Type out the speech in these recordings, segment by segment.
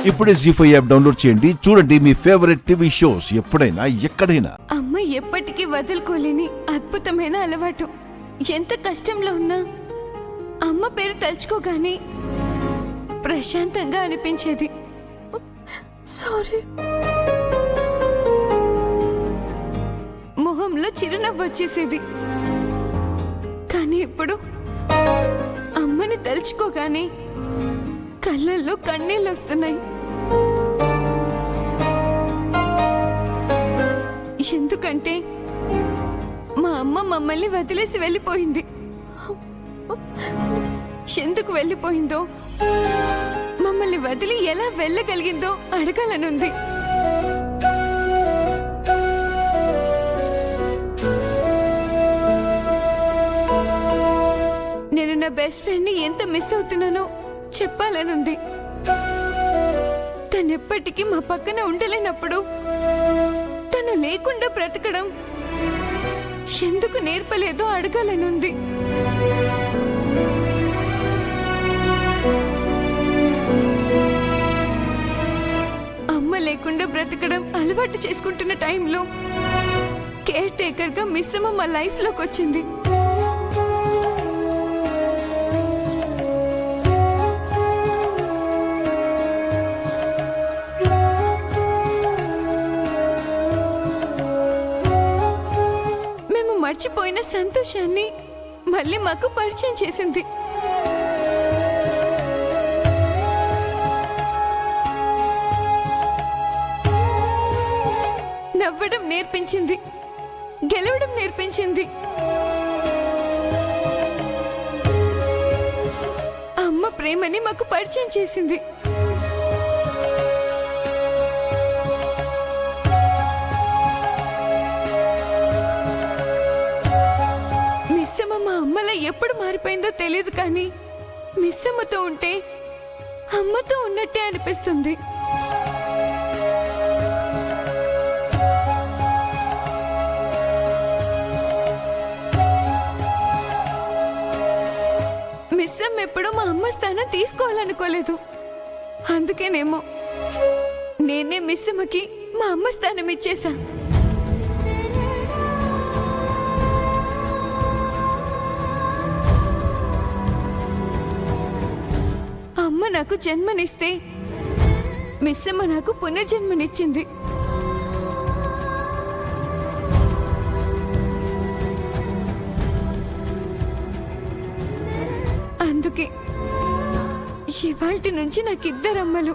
ఇప్పుడే జీ5 app download చేయండి. చూడండి మీ ఫేవరెట్ టీవీ షోస్ ఎప్పుడైనా ఎక్కడైనా. అమ్మ ఎప్పటికీ వదులుకోలేని అద్భుతమైన అలవాటు. ఎంత కష్టంలో ఉన్నా అమ్మ పేరు తలుచుకోగానే ప్రశాంతంగా అనిపించేది. సారీ. మొహంలో చిరునవ్వు వచ్చేసేది. కానీ ఇప్పుడు అమ్మని తలుచుకోగానే కళ్ళల్లో కన్నీళ్ళు వస్తున్నాయి. ఎందుకంటే మా అమ్మ మమ్మల్ని వదిలేసి వెళ్ళిపోయింది. ఎందుకు వెళ్ళిపోయిందో, మమ్మల్ని వదిలి ఎలా వెళ్ళగలిగిందో అడగాలనుంది. నేను నా బెస్ట్ ఫ్రెండ్ని ఎంత మిస్ అవుతున్నానో చెప్పాలనుంది. తనెప్పటికీ మా పక్కన ఉండలేనప్పుడు తను లేకుండా బ్రతకడం ఎందుకు నేర్పలేదో అడగాలనుంది. అమ్మ లేకుండా బ్రతకడం అలవాటు చేసుకుంటున్న టైంలో కేర్ టేకర్గా మిస్ అమ్మ మా లైఫ్లోకి వచ్చింది. మర్చిపోయిన సంతోషాన్ని మళ్ళీ మాకు పరిచయం చేసింది. నవ్వడం నేర్పించింది, గెలవడం నేర్పించింది. అమ్మ ప్రేమని మాకు పరిచయం చేసింది. ఎప్పుడు మారిపోయిందో తెలియదు, కానీ మిస్ అమ్మతో ఉంటే అమ్మతో ఉన్నట్టే అనిపిస్తుంది. మిస్ అమ్మ ఎప్పుడు మా అమ్మ స్థానం తీసుకోవాలనుకోలేదు. అందుకేనేమో నేనే మిస్ అమ్మకి మా అమ్మ స్థానం ఇచ్చేసా. అమ్మ నాకు జన్మనిస్తే మిస్ అమ్మ నాకు పునర్జన్మనిచ్చింది. అందుకే ఇవాల్టి నుంచి నాకు ఇద్దరు అమ్మలు.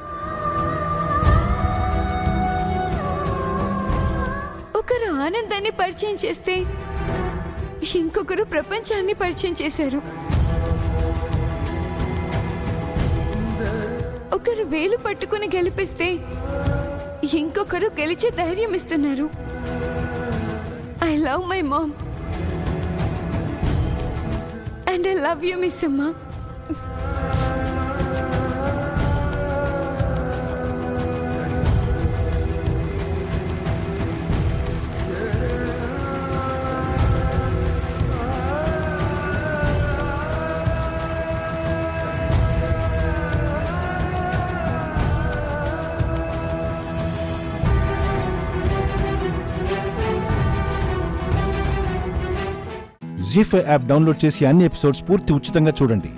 ఒకరు ఆనందాన్ని పరిచయం చేస్తే ఇంకొకరు ప్రపంచాన్ని పరిచయం చేశారు. ఒకరు వేలు పట్టుకుని గెలిపిస్తే ఇంకొకరు గెలిచే ధైర్యం ఇస్తున్నారు. I love my mom and I love you miss అమ్మ. జీ5 యాప్ డౌన్లోడ్ చేసి అన్ని ఎపిసోడ్స్ పూర్తి ఉచితంగా చూడండి.